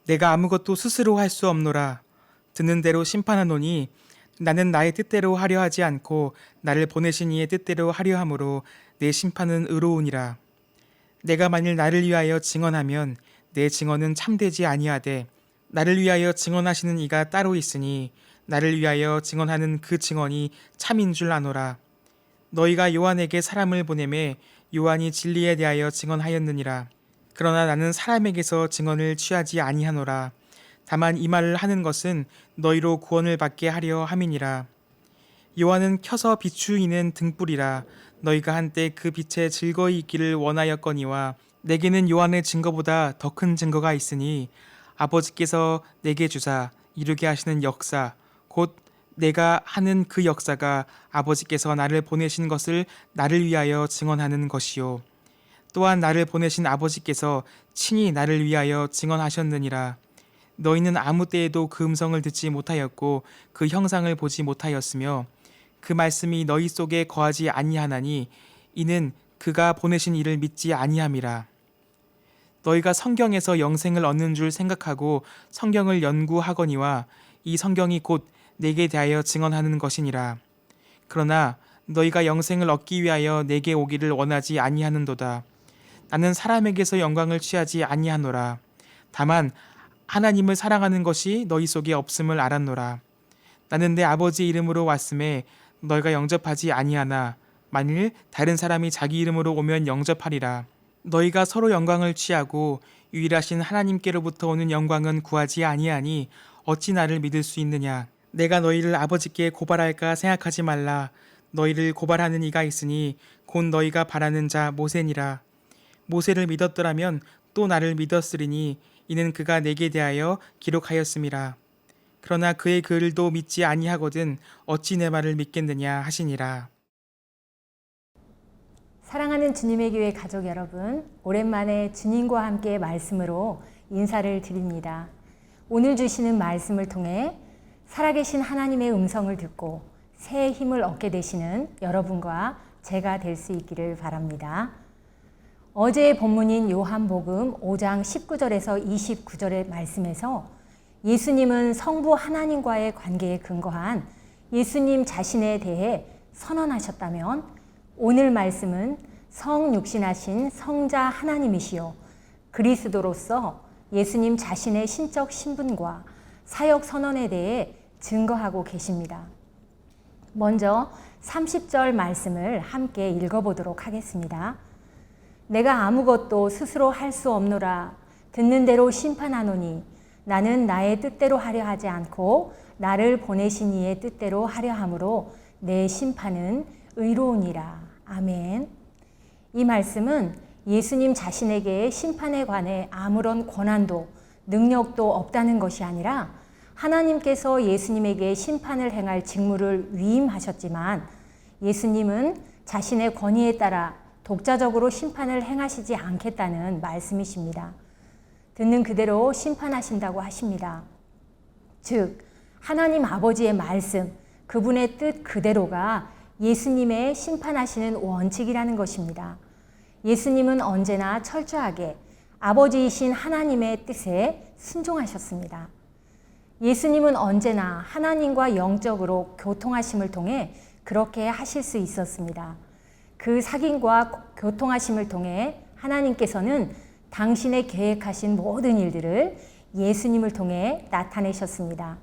내가 아무것도 스스로 할 수 없노라. 듣는 대로 심판하노니 나는 나의 뜻대로 하려 하지 않고 나를 보내신 이의 뜻대로 하려 함으로 내 심판은 의로우니라. 내가 만일 나를 위하여 증언하면 내 증언은 참되지 아니하되 나를 위하여 증언하시는 이가 따로 있으니 나를 위하여 증언하는 그 증언이 참인 줄 아노라. 너희가 요한에게 사람을 보내매 요한이 진리에 대하여 증언하였느니라. 그러나 나는 사람에게서 증언을 취하지 아니하노라. 다만 이 말을 하는 것은 너희로 구원을 받게 하려 함이니라. 요한은 켜서 비추이는 등불이라. 너희가 한때 그 빛에 즐거이 있기를 원하였거니와 내게는 요한의 증거보다 더 큰 증거가 있으니 아버지께서 내게 주사 이루게 하시는 역사 곧 내가 하는 그 역사가 아버지께서 나를 보내신 것을 나를 위하여 증언하는 것이요 또한 나를 보내신 아버지께서 친히 나를 위하여 증언하셨느니라. 너희는 아무 때에도 그 음성을 듣지 못하였고 그 형상을 보지 못하였으며 그 말씀이 너희 속에 거하지 아니하나니 이는 그가 보내신 이를 믿지 아니함이라. 너희가 성경에서 영생을 얻는 줄 생각하고 성경을 연구하거니와 이 성경이 곧 내게 대하여 증언하는 것이니라. 그러나 너희가 영생을 얻기 위하여 내게 오기를 원하지 아니하는도다. 나는 사람에게서 영광을 취하지 아니하노라. 다만 하나님을 사랑하는 것이 너희 속에 없음을 알았노라. 나는 내 아버지 이름으로 왔음에 너희가 영접하지 아니하나 만일 다른 사람이 자기 이름으로 오면 영접하리라. 너희가 서로 영광을 취하고 유일하신 하나님께로부터 오는 영광은 구하지 아니하니 어찌 나를 믿을 수 있느냐. 내가 너희를 아버지께 고발할까 생각하지 말라. 너희를 고발하는 이가 있으니 곧 너희가 바라는 자 모세니라. 모세를 믿었더라면 또 나를 믿었으리니 이는 그가 내게 대하여 기록하였음이라. 그러나 그의 글도 믿지 아니하거든 어찌 내 말을 믿겠느냐 하시니라. 사랑하는 주님의 교회 가족 여러분, 오랜만에 주님과 함께 말씀으로 인사를 드립니다. 오늘 주시는 말씀을 통해 살아계신 하나님의 음성을 듣고 새 힘을 얻게 되시는 여러분과 제가 될 수 있기를 바랍니다. 어제의 본문인 요한복음 5장 19절에서 29절의 말씀에서 예수님은 성부 하나님과의 관계에 근거한 예수님 자신에 대해 선언하셨다면 오늘 말씀은 성육신하신 성자 하나님이시요 그리스도로서 예수님 자신의 신적 신분과 사역 선언에 대해 증거하고 계십니다. 먼저 30절 말씀을 함께 읽어보도록 하겠습니다. 내가 아무것도 스스로 할 수 없노라. 듣는 대로 심판하노니 나는 나의 뜻대로 하려 하지 않고 나를 보내신 이의 뜻대로 하려 함으로 내 심판은 의로우니라. 아멘. 이 말씀은 예수님 자신에게 심판에 관해 아무런 권한도 능력도 없다는 것이 아니라 하나님께서 예수님에게 심판을 행할 직무를 위임하셨지만 예수님은 자신의 권위에 따라 독자적으로 심판을 행하시지 않겠다는 말씀이십니다. 듣는 그대로 심판하신다고 하십니다. 즉, 하나님 아버지의 말씀, 그분의 뜻 그대로가 예수님의 심판하시는 원칙이라는 것입니다. 예수님은 언제나 철저하게 아버지이신 하나님의 뜻에 순종하셨습니다. 예수님은 언제나 하나님과 영적으로 교통하심을 통해 그렇게 하실 수 있었습니다. 그 sak인과 교통하심을 통해 하나님께서는 당신의 계획하신 모든 일들을 예수님을 통해 나타내셨습니다.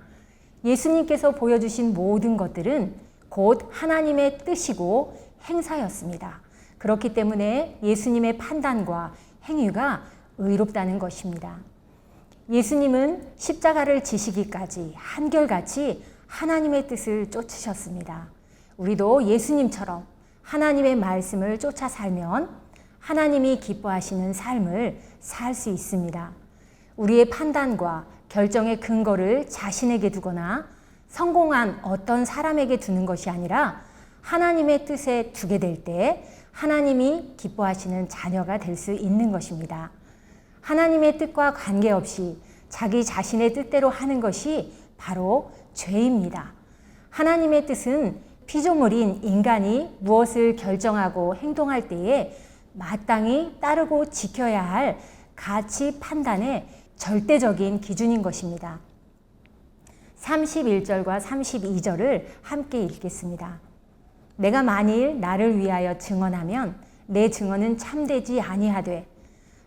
예수님께서 보여주신 모든 것들은 곧 하나님의 뜻이고 행사였습니다. 그렇기 때문에 예수님의 판단과 행위가 의롭다는 것입니다. 예수님은 십자가를 지시기까지 한결같이 하나님의 뜻을 쫓으셨습니다. 우리도 예수님처럼 하나님의 말씀을 쫓아 살면 하나님이 기뻐하시는 삶을 살 수 있습니다. 우리의 판단과 결정의 근거를 자신에게 두거나 성공한 어떤 사람에게 두는 것이 아니라 하나님의 뜻에 두게 될 때 하나님이 기뻐하시는 자녀가 될 수 있는 것입니다. 하나님의 뜻과 관계없이 자기 자신의 뜻대로 하는 것이 바로 죄입니다. 하나님의 뜻은 피조물인 인간이 무엇을 결정하고 행동할 때에 마땅히 따르고 지켜야 할 가치 판단의 절대적인 기준인 것입니다. 31절과 32절을 함께 읽겠습니다. 내가 만일 나를 위하여 증언하면 내 증언은 참되지 아니하되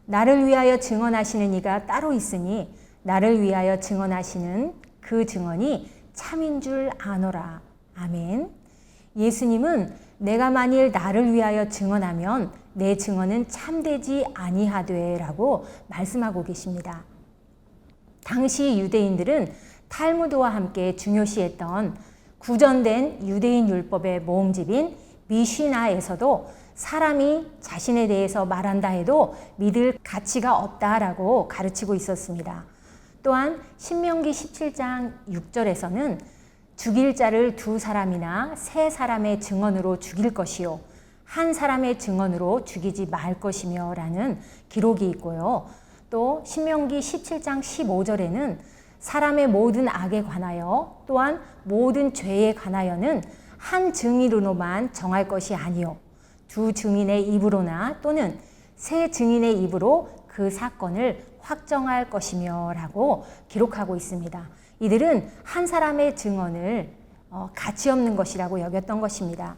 나를 위하여 증언하시는 이가 따로 있으니 나를 위하여 증언하시는 그 증언이 참인 줄 아노라. 아멘. 예수님은 내가 만일 나를 위하여 증언하면 내 증언은 참되지 아니하되 라고 말씀하고 계십니다. 당시 유대인들은 탈무드와 함께 중요시했던 구전된 유대인 율법의 모음집인 미시나에서도 사람이 자신에 대해서 말한다 해도 믿을 가치가 없다라고 가르치고 있었습니다. 또한 신명기 17장 6절에서는 죽일 자를 2사람이나 3사람의 증언으로 죽일 것이요 1사람의 증언으로 죽이지 말 것이며 라는 기록이 있고요. 또 신명기 17장 15절에는 사람의 모든 악에 관하여 또한 모든 죄에 관하여는 한 증인으로만 정할 것이 아니요 2 증인의 입으로나 또는 3 증인의 입으로 그 사건을 확정할 것이며 라고 기록하고 있습니다. 이들은 한 사람의 증언을 가치 없는 것이라고 여겼던 것입니다.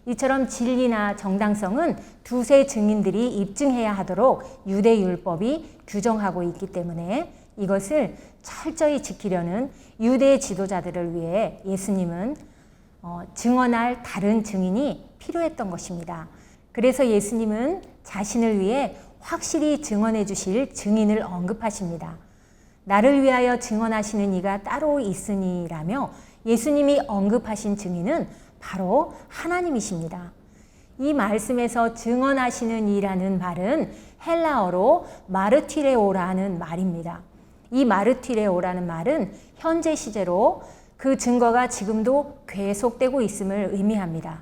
이처럼 진리나 정당성은 2세 증인들이 입증해야 하도록 유대 율법이 규정하고 있기 때문에 이것을 철저히 지키려는 유대 지도자들을 위해 예수님은 증언할 다른 증인이 필요했던 것입니다. 그래서 예수님은 자신을 위해 확실히 증언해 주실 증인을 언급하십니다. 나를 위하여 증언하시는 이가 따로 있으니라며 예수님이 언급하신 증인은 바로 하나님이십니다. 이 말씀에서 증언하시는 이라는 말은 헬라어로 마르티레오라는 말입니다. 이 마르티레오라는 말은 현재 시제로 그 증거가 지금도 계속되고 있음을 의미합니다.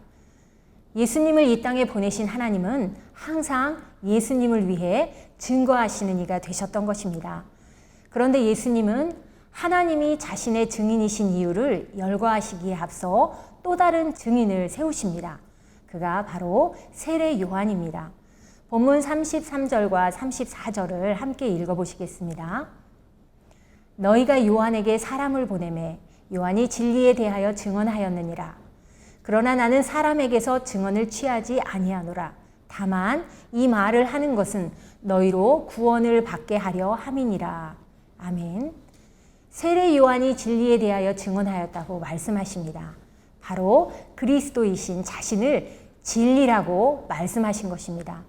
예수님을 이 땅에 보내신 하나님은 항상 예수님을 위해 증거하시는 이가 되셨던 것입니다. 그런데 예수님은 하나님이 자신의 증인이신 이유를 열거하시기에 앞서 또 다른 증인을 세우십니다. 그가 바로 세례 요한입니다. 본문 33절과 34절을 함께 읽어보시겠습니다. 너희가 요한에게 사람을 보내매 요한이 진리에 대하여 증언하였느니라. 그러나 나는 사람에게서 증언을 취하지 아니하노라. 다만 이 말을 하는 것은 너희로 구원을 받게 하려 함이니라. 아멘. 세례 요한이 진리에 대하여 증언하였다고 말씀하십니다. 바로 그리스도이신 자신을 진리라고 말씀하신 것입니다.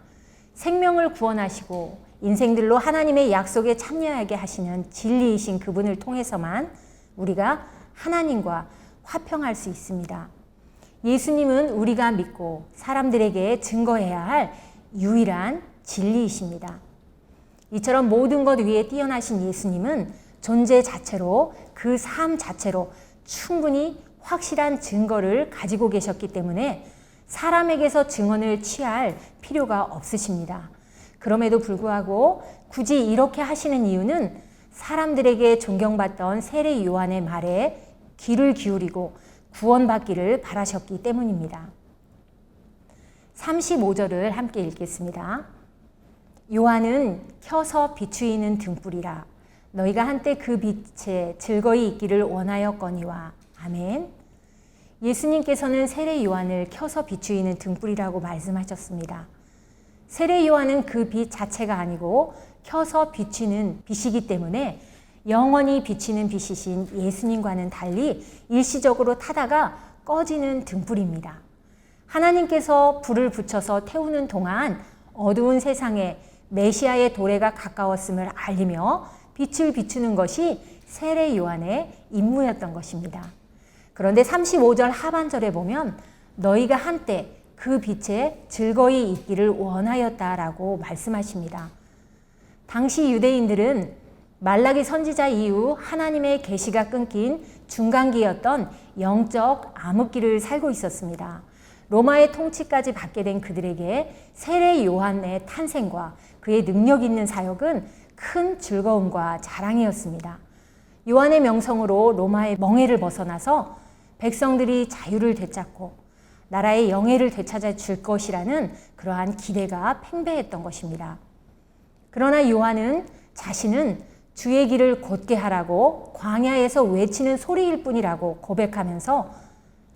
생명을 구원하시고 인생들로 하나님의 약속에 참여하게 하시는 진리이신 그분을 통해서만 우리가 하나님과 화평할 수 있습니다. 예수님은 우리가 믿고 사람들에게 증거해야 할 유일한 진리이십니다. 이처럼 모든 것 위에 뛰어나신 예수님은 존재 자체로 그 삶 자체로 충분히 확실한 증거를 가지고 계셨기 때문에 사람에게서 증언을 취할 필요가 없으십니다. 그럼에도 불구하고 굳이 이렇게 하시는 이유는 사람들에게 존경받던 세례 요한의 말에 귀를 기울이고 구원받기를 바라셨기 때문입니다. 35절을 함께 읽겠습니다. 요한은 켜서 비추이는 등불이라 너희가 한때 그 빛에 즐거이 있기를 원하였거니와. 아멘. 예수님께서는 세례 요한을 켜서 비추이는 등불이라고 말씀하셨습니다. 세례 요한은 그 빛 자체가 아니고 켜서 비추는 빛이기 때문에 영원히 비치는 빛이신 예수님과는 달리 일시적으로 타다가 꺼지는 등불입니다. 하나님께서 불을 붙여서 태우는 동안 어두운 세상에 메시아의 도래가 가까웠음을 알리며 빛을 비추는 것이 세례 요한의 임무였던 것입니다. 그런데 35절 하반절에 보면 너희가 한때 그 빛에 즐거이 있기를 원하였다라고 말씀하십니다. 당시 유대인들은 말라기 선지자 이후 하나님의 계시가 끊긴 중간기였던 영적 암흑기를 살고 있었습니다. 로마의 통치까지 받게 된 그들에게 세례 요한의 탄생과 그의 능력 있는 사역은 큰 즐거움과 자랑이었습니다. 요한의 명성으로 로마의 멍에를 벗어나서 백성들이 자유를 되찾고 나라의 영예를 되찾아 줄 것이라는 그러한 기대가 팽배했던 것입니다. 그러나 요한은 자신은 주의 길을 곧게 하라고 광야에서 외치는 소리일 뿐이라고 고백하면서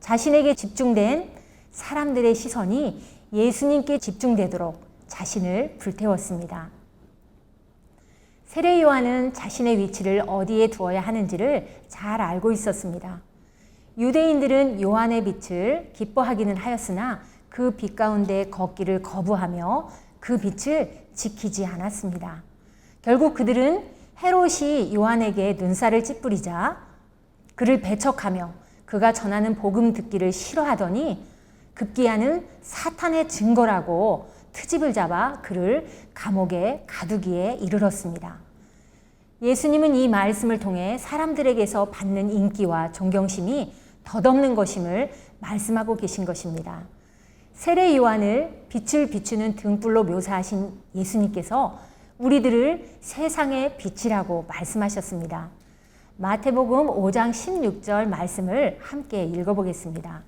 자신에게 집중된 사람들의 시선이 예수님께 집중되도록 자신을 불태웠습니다. 세례 요한은 자신의 위치를 어디에 두어야 하는지를 잘 알고 있었습니다. 유대인들은 요한의 빛을 기뻐하기는 하였으나 그 빛 가운데 걷기를 거부하며 그 빛을 지키지 않았습니다. 결국 그들은 헤롯이 요한에게 눈살을 찌푸리자 그를 배척하며 그가 전하는 복음 듣기를 싫어하더니 급기야는 사탄의 증거라고 트집을 잡아 그를 감옥에 가두기에 이르렀습니다. 예수님은 이 말씀을 통해 사람들에게서 받는 인기와 존경심이 덧없는 것임을 말씀하고 계신 것입니다. 세례 요한을 빛을 비추는 등불로 묘사하신 예수님께서 우리들을 세상의 빛이라고 말씀하셨습니다. 마태복음 5장 16절 말씀을 함께 읽어보겠습니다.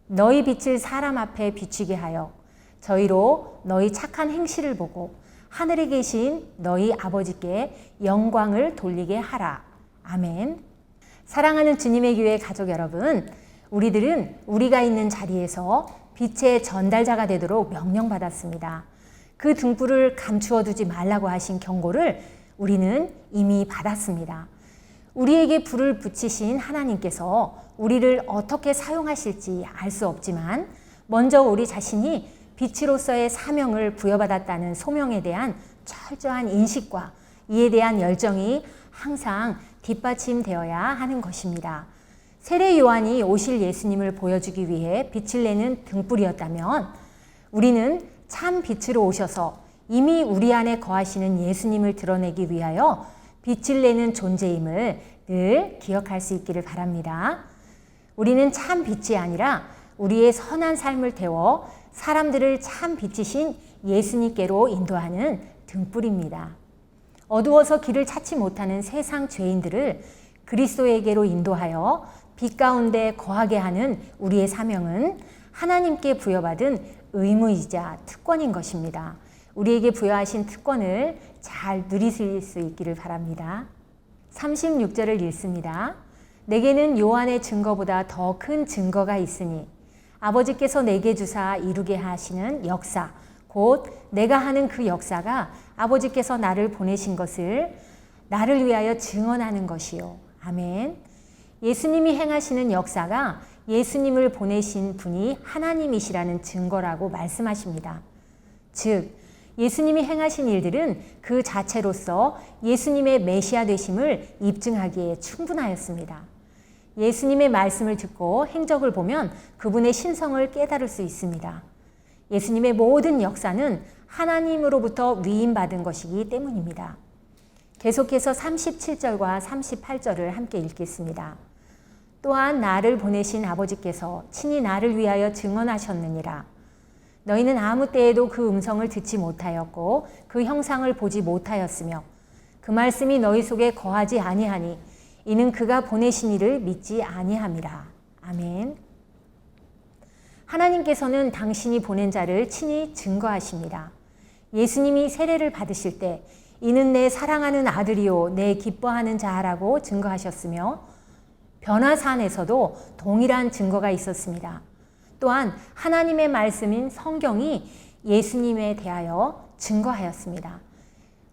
너희 빛을 사람 앞에 비추게 하여 저희로 너희 착한 행실을 보고 하늘에 계신 너희 아버지께 영광을 돌리게 하라. 아멘. 사랑하는 주님의 교회 가족 여러분, 우리들은 우리가 있는 자리에서 빛의 전달자가 되도록 명령받았습니다. 그 등불을 감추어 두지 말라고 하신 경고를 우리는 이미 받았습니다. 우리에게 불을 붙이신 하나님께서 우리를 어떻게 사용하실지 알 수 없지만 먼저 우리 자신이 빛으로서의 사명을 부여받았다는 소명에 대한 철저한 인식과 이에 대한 열정이 항상 뒷받침되어야 하는 것입니다. 세례 요한이 오실 예수님을 보여주기 위해 빛을 내는 등불이었다면 우리는 참 빛으로 오셔서 이미 우리 안에 거하시는 예수님을 드러내기 위하여 빛을 내는 존재임을 늘 기억할 수 있기를 바랍니다. 우리는 참 빛이 아니라 우리의 선한 삶을 태워 사람들을 참 빛이신 예수님께로 인도하는 등불입니다. 어두워서 길을 찾지 못하는 세상 죄인들을 그리스도에게로 인도하여 빛 가운데 거하게 하는 우리의 사명은 하나님께 부여받은 의무이자 특권인 것입니다. 우리에게 부여하신 특권을 잘 누리실 수 있기를 바랍니다. 36절을 읽습니다. 내게는 요한의 증거보다 더 큰 증거가 있으니 아버지께서 내게 주사 이루게 하시는 역사, 곧 내가 하는 그 역사가 아버지께서 나를 보내신 것을 나를 위하여 증언하는 것이요. 아멘. 예수님이 행하시는 역사가 예수님을 보내신 분이 하나님이시라는 증거라고 말씀하십니다. 즉, 예수님이 행하신 일들은 그 자체로서 예수님의 메시아 되심을 입증하기에 충분하였습니다. 예수님의 말씀을 듣고 행적을 보면 그분의 신성을 깨달을 수 있습니다. 예수님의 모든 역사는 하나님으로부터 위임받은 것이기 때문입니다. 계속해서 37절과 38절을 함께 읽겠습니다. 또한 나를 보내신 아버지께서 친히 나를 위하여 증언하셨느니라. 너희는 아무 때에도 그 음성을 듣지 못하였고 그 형상을 보지 못하였으며 그 말씀이 너희 속에 거하지 아니하니 이는 그가 보내신 이를 믿지 아니함이라. 아멘. 하나님께서는 당신이 보낸 자를 친히 증거하십니다. 예수님이 세례를 받으실 때 이는 내 사랑하는 아들이요 내 기뻐하는 자라고 증거하셨으며 변화산에서도 동일한 증거가 있었습니다. 또한 하나님의 말씀인 성경이 예수님에 대하여 증거하였습니다.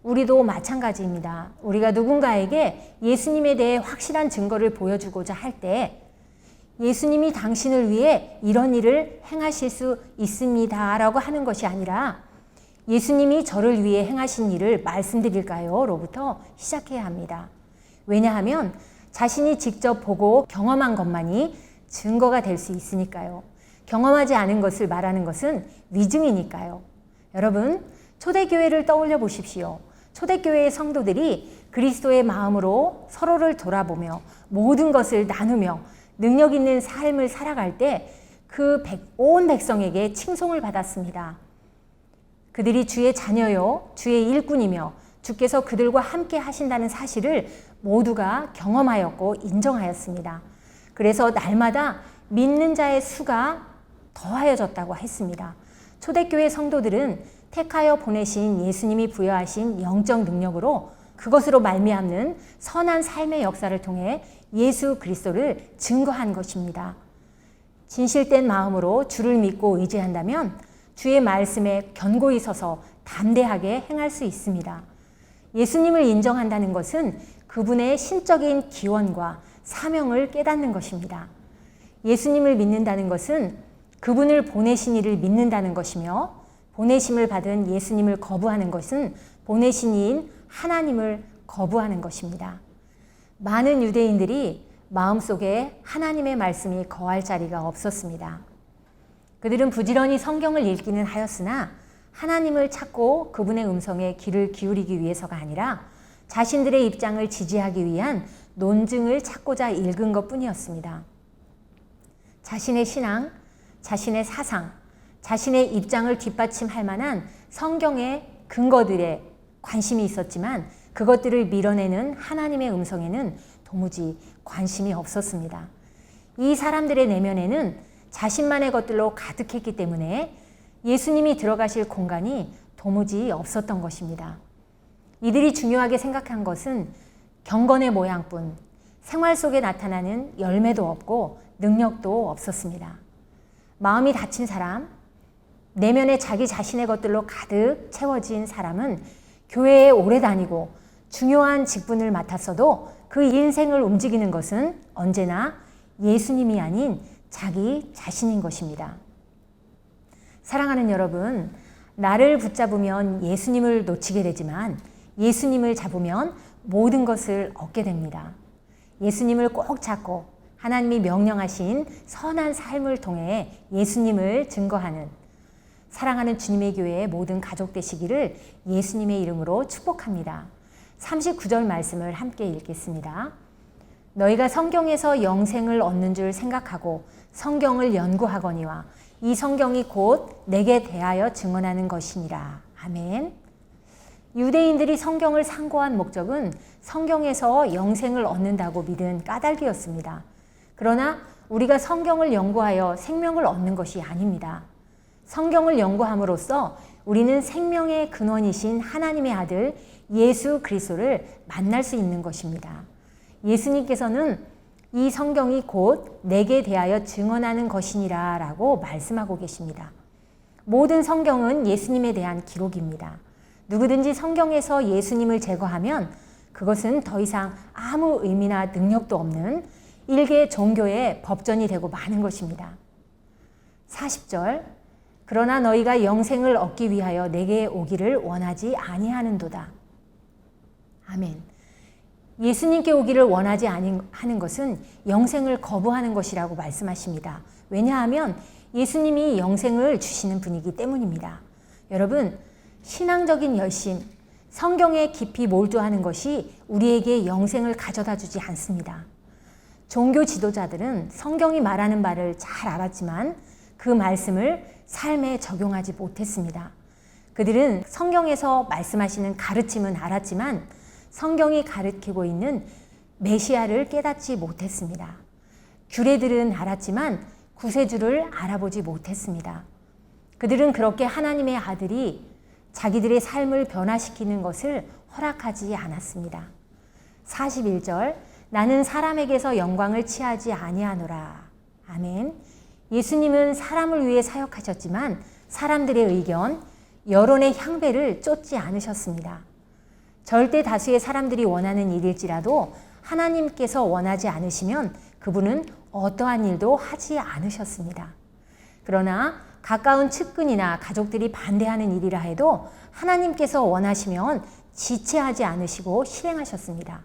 우리도 마찬가지입니다. 우리가 누군가에게 예수님에 대해 확실한 증거를 보여주고자 할 때 예수님이 당신을 위해 이런 일을 행하실 수 있습니다 라고 하는 것이 아니라 예수님이 저를 위해 행하신 일을 말씀드릴까요? 로부터 시작해야 합니다. 왜냐하면 자신이 직접 보고 경험한 것만이 증거가 될 수 있으니까요. 경험하지 않은 것을 말하는 것은 위증이니까요. 여러분, 초대교회를 떠올려 보십시오. 초대교회의 성도들이 그리스도의 마음으로 서로를 돌아보며 모든 것을 나누며 능력 있는 삶을 살아갈 때 그 온 백성에게 칭송을 받았습니다. 그들이 주의 자녀요, 주의 일꾼이며 주께서 그들과 함께 하신다는 사실을 모두가 경험하였고 인정하였습니다. 그래서 날마다 믿는 자의 수가 더하여졌다고 했습니다. 초대교회 성도들은 택하여 보내신 예수님이 부여하신 영적 능력으로 그것으로 말미암는 선한 삶의 역사를 통해 예수 그리스도를 증거한 것입니다. 진실된 마음으로 주를 믿고 의지한다면 주의 말씀에 견고히 서서 담대하게 행할 수 있습니다. 예수님을 인정한다는 것은 그분의 신적인 기원과 사명을 깨닫는 것입니다. 예수님을 믿는다는 것은 그분을 보내신 이를 믿는다는 것이며, 보내심을 받은 예수님을 거부하는 것은 보내신 이인 하나님을 거부하는 것입니다. 많은 유대인들이 마음속에 하나님의 말씀이 거할 자리가 없었습니다. 그들은 부지런히 성경을 읽기는 하였으나 하나님을 찾고 그분의 음성에 귀를 기울이기 위해서가 아니라 자신들의 입장을 지지하기 위한 논증을 찾고자 읽은 것뿐이었습니다. 자신의 신앙, 자신의 사상, 자신의 입장을 뒷받침할 만한 성경의 근거들에 관심이 있었지만 그것들을 밀어내는 하나님의 음성에는 도무지 관심이 없었습니다. 이 사람들의 내면에는 자신만의 것들로 가득했기 때문에 예수님이 들어가실 공간이 도무지 없었던 것입니다. 이들이 중요하게 생각한 것은 경건의 모양뿐, 생활 속에 나타나는 열매도 없고 능력도 없었습니다. 마음이 닫힌 사람, 내면에 자기 자신의 것들로 가득 채워진 사람은 교회에 오래 다니고 중요한 직분을 맡았어도 그 인생을 움직이는 것은 언제나 예수님이 아닌 자기 자신인 것입니다. 사랑하는 여러분, 나를 붙잡으면 예수님을 놓치게 되지만 예수님을 잡으면 모든 것을 얻게 됩니다. 예수님을 꼭 잡고 하나님이 명령하신 선한 삶을 통해 예수님을 증거하는 사랑하는 주님의 교회의 모든 가족 되시기를 예수님의 이름으로 축복합니다. 39절 말씀을 함께 읽겠습니다. 너희가 성경에서 영생을 얻는 줄 생각하고 성경을 연구하거니와 이 성경이 곧 내게 대하여 증언하는 것이니라. 아멘. 유대인들이 성경을 상고한 목적은 성경에서 영생을 얻는다고 믿은 까닭이었습니다. 그러나 우리가 성경을 연구하여 생명을 얻는 것이 아닙니다. 성경을 연구함으로써 우리는 생명의 근원이신 하나님의 아들 예수 그리스도를 만날 수 있는 것입니다. 예수님께서는 이 성경이 곧 내게 대하여 증언하는 것이니라 라고 말씀하고 계십니다. 모든 성경은 예수님에 대한 기록입니다. 누구든지 성경에서 예수님을 제거하면 그것은 더 이상 아무 의미나 능력도 없는 일개 종교의 법전이 되고 마는 것입니다. 40절 그러나 너희가 영생을 얻기 위하여 내게 오기를 원하지 아니하는도다. 아멘. 예수님께 오기를 원하지 아니하는 것은 영생을 거부하는 것이라고 말씀하십니다. 왜냐하면 예수님이 영생을 주시는 분이기 때문입니다. 여러분, 신앙적인 열심, 성경에 깊이 몰두하는 것이 우리에게 영생을 가져다 주지 않습니다. 종교 지도자들은 성경이 말하는 바를 잘 알았지만 그 말씀을 삶에 적용하지 못했습니다. 그들은 성경에서 말씀하시는 가르침은 알았지만 성경이 가르치고 있는 메시아를 깨닫지 못했습니다. 규례들은 알았지만 구세주를 알아보지 못했습니다. 그들은 그렇게 하나님의 아들이 자기들의 삶을 변화시키는 것을 허락하지 않았습니다. 41절 나는 사람에게서 영광을 취하지 아니하노라. 아멘. 예수님은 사람을 위해 사역하셨지만 사람들의 의견, 여론의 향배를 쫓지 않으셨습니다. 절대 다수의 사람들이 원하는 일일지라도 하나님께서 원하지 않으시면 그분은 어떠한 일도 하지 않으셨습니다. 그러나 가까운 측근이나 가족들이 반대하는 일이라 해도 하나님께서 원하시면 지체하지 않으시고 실행하셨습니다.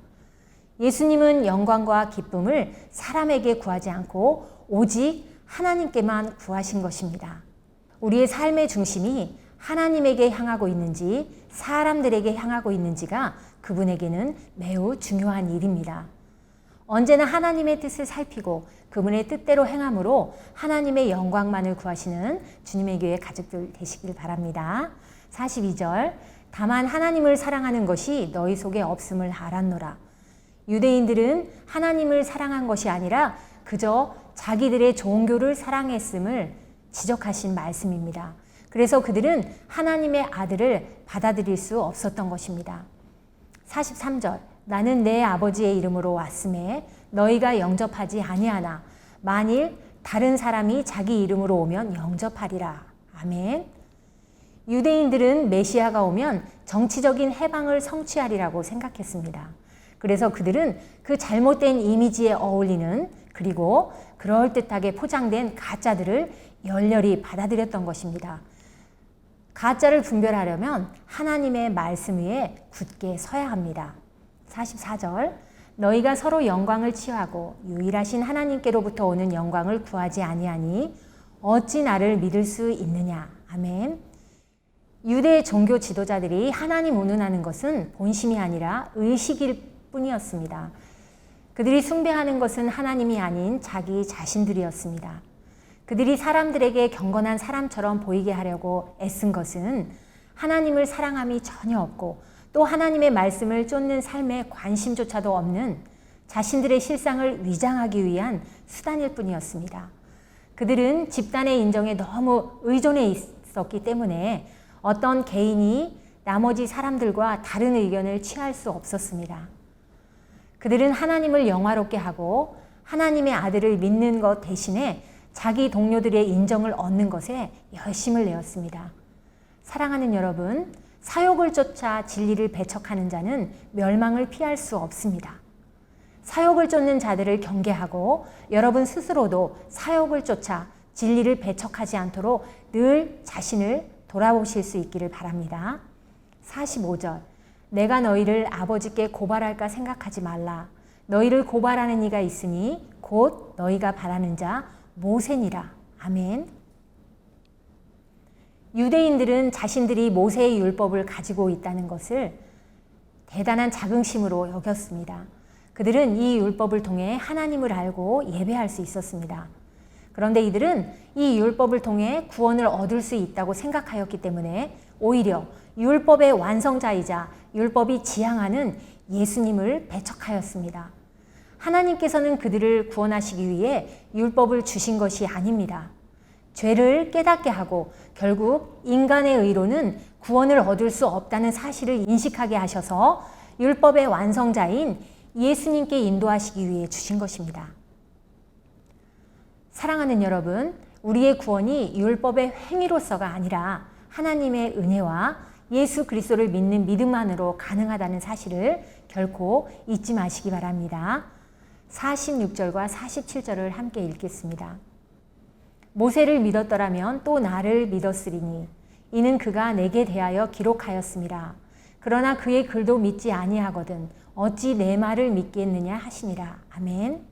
예수님은 영광과 기쁨을 사람에게 구하지 않고 오직 하나님께만 구하신 것입니다. 우리의 삶의 중심이 하나님에게 향하고 있는지 사람들에게 향하고 있는지가 그분에게는 매우 중요한 일입니다. 언제나 하나님의 뜻을 살피고 그분의 뜻대로 행함으로 하나님의 영광만을 구하시는 주님의 교회 가족들 되시길 바랍니다. 42절 다만 하나님을 사랑하는 것이 너희 속에 없음을 알았노라. 유대인들은 하나님을 사랑한 것이 아니라 그저 자기들의 종교를 사랑했음을 지적하신 말씀입니다. 그래서 그들은 하나님의 아들을 받아들일 수 없었던 것입니다. 43절 나는 내 아버지의 이름으로 왔음에 너희가 영접하지 아니하나 만일 다른 사람이 자기 이름으로 오면 영접하리라. 아멘. 유대인들은 메시아가 오면 정치적인 해방을 성취하리라고 생각했습니다. 그래서 그들은 그 잘못된 이미지에 어울리는 그리고 그럴듯하게 포장된 가짜들을 열렬히 받아들였던 것입니다. 가짜를 분별하려면 하나님의 말씀 위에 굳게 서야 합니다. 44절 너희가 서로 영광을 취하고 유일하신 하나님께로부터 오는 영광을 구하지 아니하니 어찌 나를 믿을 수 있느냐. 아멘. 유대 종교 지도자들이 하나님 운운하는 것은 본심이 아니라 의식일 뿐이었습니다. 그들이 숭배하는 것은 하나님이 아닌 자기 자신들이었습니다. 그들이 사람들에게 경건한 사람처럼 보이게 하려고 애쓴 것은 하나님을 사랑함이 전혀 없고 또 하나님의 말씀을 쫓는 삶에 관심조차도 없는 자신들의 실상을 위장하기 위한 수단일 뿐이었습니다. 그들은 집단의 인정에 너무 의존해 있었기 때문에 어떤 개인이 나머지 사람들과 다른 의견을 취할 수 없었습니다. 그들은 하나님을 영화롭게 하고 하나님의 아들을 믿는 것 대신에 자기 동료들의 인정을 얻는 것에 열심을 내었습니다. 사랑하는 여러분, 사욕을 쫓아 진리를 배척하는 자는 멸망을 피할 수 없습니다. 사욕을 쫓는 자들을 경계하고 여러분 스스로도 사욕을 쫓아 진리를 배척하지 않도록 늘 자신을 돌아보실 수 있기를 바랍니다. 45절 내가 너희를 아버지께 고발할까 생각하지 말라. 너희를 고발하는 이가 있으니 곧 너희가 바라는 자 모세니라. 아멘. 유대인들은 자신들이 모세의 율법을 가지고 있다는 것을 대단한 자긍심으로 여겼습니다. 그들은 이 율법을 통해 하나님을 알고 예배할 수 있었습니다. 그런데 이들은 이 율법을 통해 구원을 얻을 수 있다고 생각하였기 때문에 오히려 율법의 완성자이자 율법이 지향하는 예수님을 배척하였습니다. 하나님께서는 그들을 구원하시기 위해 율법을 주신 것이 아닙니다. 죄를 깨닫게 하고 결국 인간의 의로는 구원을 얻을 수 없다는 사실을 인식하게 하셔서 율법의 완성자인 예수님께 인도하시기 위해 주신 것입니다. 사랑하는 여러분, 우리의 구원이 율법의 행위로서가 아니라 하나님의 은혜와 예수 그리스도를 믿는 믿음만으로 가능하다는 사실을 결코 잊지 마시기 바랍니다. 46절과 47절을 함께 읽겠습니다. 모세를 믿었더라면 또 나를 믿었으리니 이는 그가 내게 대하여 기록하였음이라. 그러나 그의 글도 믿지 아니하거든 어찌 내 말을 믿겠느냐 하시니라. 아멘.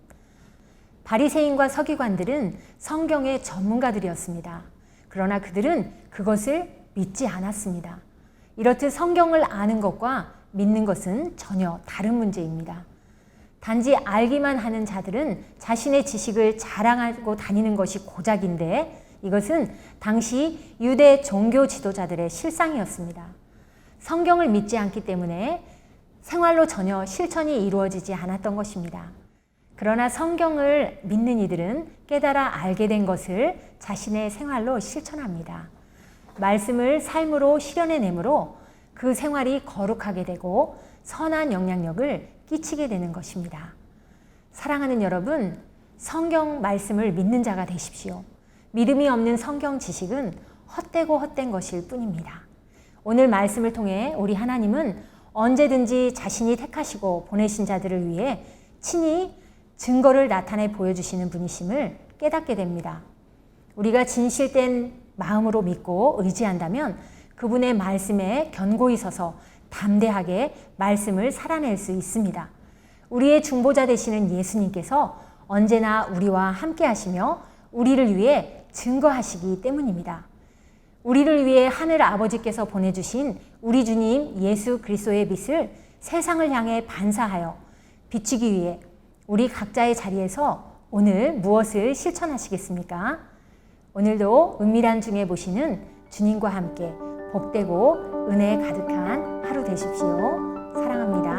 바리새인과 서기관들은 성경의 전문가들이었습니다. 그러나 그들은 그것을 믿지 않았습니다. 이렇듯 성경을 아는 것과 믿는 것은 전혀 다른 문제입니다. 단지 알기만 하는 자들은 자신의 지식을 자랑하고 다니는 것이 고작인데 이것은 당시 유대 종교 지도자들의 실상이었습니다. 성경을 믿지 않기 때문에 생활로 전혀 실천이 이루어지지 않았던 것입니다. 그러나 성경을 믿는 이들은 깨달아 알게 된 것을 자신의 생활로 실천합니다. 말씀을 삶으로 실현해내므로 그 생활이 거룩하게 되고 선한 영향력을 끼치게 되는 것입니다. 사랑하는 여러분, 성경 말씀을 믿는 자가 되십시오. 믿음이 없는 성경 지식은 헛되고 헛된 것일 뿐입니다. 오늘 말씀을 통해 우리 하나님은 언제든지 자신이 택하시고 보내신 자들을 위해 친히 증거를 나타내 보여주시는 분이심을 깨닫게 됩니다. 우리가 진실된 마음으로 믿고 의지한다면 그분의 말씀에 견고히 서서 담대하게 말씀을 살아낼 수 있습니다. 우리의 중보자 되시는 예수님께서 언제나 우리와 함께 하시며 우리를 위해 증거하시기 때문입니다. 우리를 위해 하늘 아버지께서 보내주신 우리 주님 예수 그리스도의 빛을 세상을 향해 반사하여 비추기 위해 우리 각자의 자리에서 오늘 무엇을 실천하시겠습니까? 오늘도 은밀한 중에 보시는 주님과 함께 복되고 은혜 가득한 하루 되십시오. 사랑합니다.